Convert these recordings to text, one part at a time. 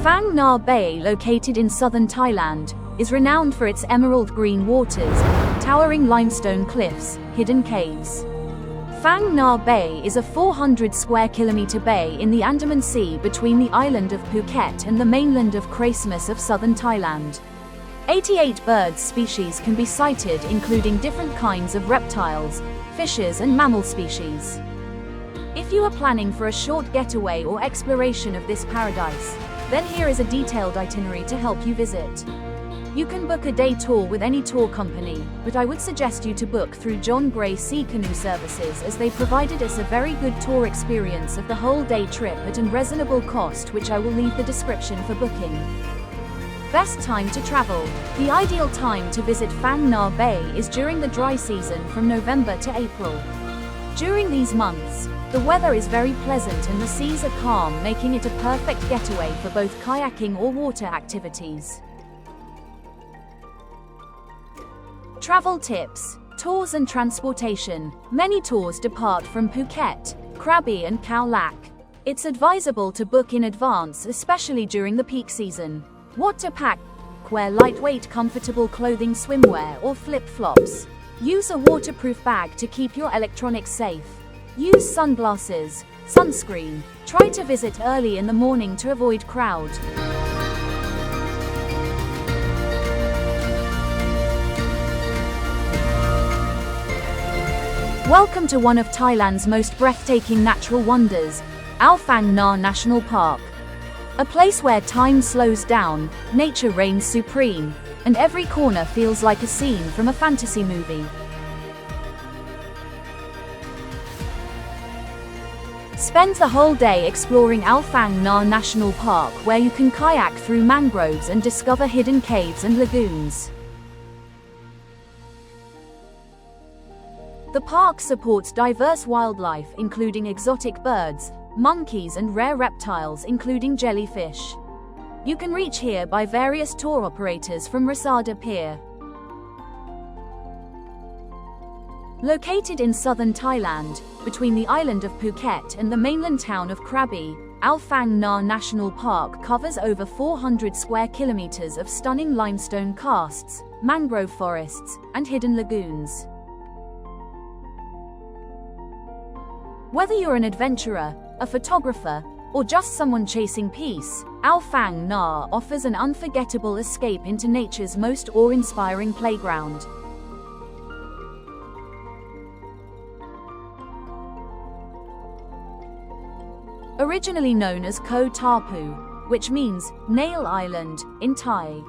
Phang Nga Bay, located in southern Thailand, is renowned for its emerald green waters, towering limestone cliffs, hidden caves. Phang Nga Bay is a 400 square kilometer bay in the Andaman Sea between the island of Phuket and the mainland of Christmas of southern Thailand. 88 bird species can be sighted, including different kinds of reptiles, fishes and mammal species. If you are planning for a short getaway or exploration of this paradise, then here is a detailed itinerary to help you visit. You can book a day tour with any tour company, but I would suggest you to book through John Gray Sea Canoe Services, as they provided us a very good tour experience of the whole day trip at a reasonable cost, which I will leave the description for booking. Best time to travel. The ideal time to visit Phang Nga Bay is during the dry season from November to April. During these months, the weather is very pleasant and the seas are calm, making it a perfect getaway for both kayaking or water activities. Travel tips, tours and transportation. Many tours depart from Phuket, Krabi and Khao Lak. It's advisable to book in advance, especially during the peak season. What to pack? Wear lightweight, comfortable clothing, swimwear or flip-flops. Use a waterproof bag to keep your electronics safe. Use sunglasses, sunscreen. Try to visit early in the morning to avoid crowd. Welcome to one of Thailand's most breathtaking natural wonders, Ao Phang Nga National Park. A place where time slows down, nature reigns supreme, and every corner feels like a scene from a fantasy movie. Spend the whole day exploring Ao Phang Nga National Park, where you can kayak through mangroves and discover hidden caves and lagoons. The park supports diverse wildlife, including exotic birds, monkeys and rare reptiles including jellyfish. You can reach here by various tour operators from Rasada Pier. Located in southern Thailand, between the island of Phuket and the mainland town of Krabi, Ao Phang Nga National Park covers over 400 square kilometers of stunning limestone karsts, mangrove forests, and hidden lagoons. Whether you're an adventurer, a photographer, or just someone chasing peace, Ao Phang Nga offers an unforgettable escape into nature's most awe-inspiring playground. Originally known as Koh Tao, which means Nail Island in Thai.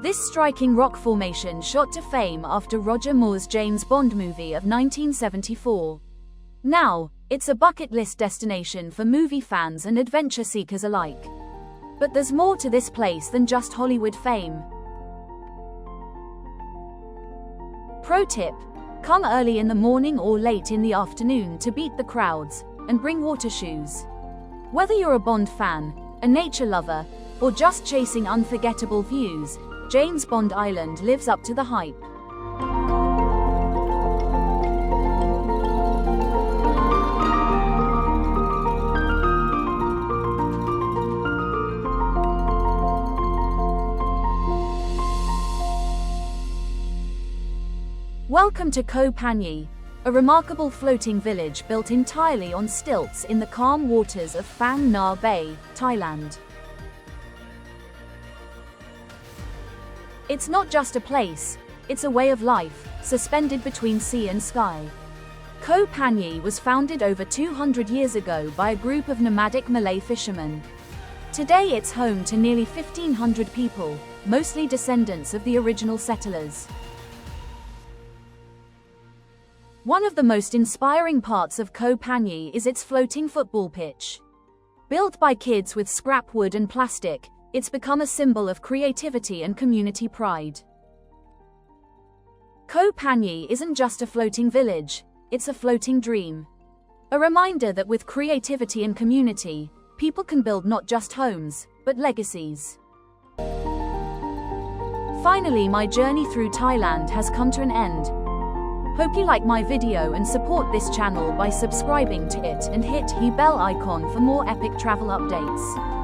This striking rock formation shot to fame after Roger Moore's James Bond movie of 1974. Now, it's a bucket list destination for movie fans and adventure seekers alike. But there's more to this place than just Hollywood fame. Pro tip: come early in the morning or late in the afternoon to beat the crowds, and bring water shoes. Whether you're a Bond fan, a nature lover, or just chasing unforgettable views, James Bond Island lives up to the hype. Welcome to Koh Phanyi, a remarkable floating village built entirely on stilts in the calm waters of Phang Nga Bay, Thailand. It's not just a place, it's a way of life, suspended between sea and sky. Koh Phanyi was founded over 200 years ago by a group of nomadic Malay fishermen. Today it's home to nearly 1,500 people, mostly descendants of the original settlers. One of the most inspiring parts of Koh Phanyi is its floating football pitch. Built by kids with scrap wood and plastic, it's become a symbol of creativity and community pride. Koh Phanyi isn't just a floating village, it's a floating dream. A reminder that with creativity and community, people can build not just homes, but legacies. Finally, my journey through Thailand has come to an end. Hope you like my video and support this channel by subscribing to it and hit the bell icon for more epic travel updates.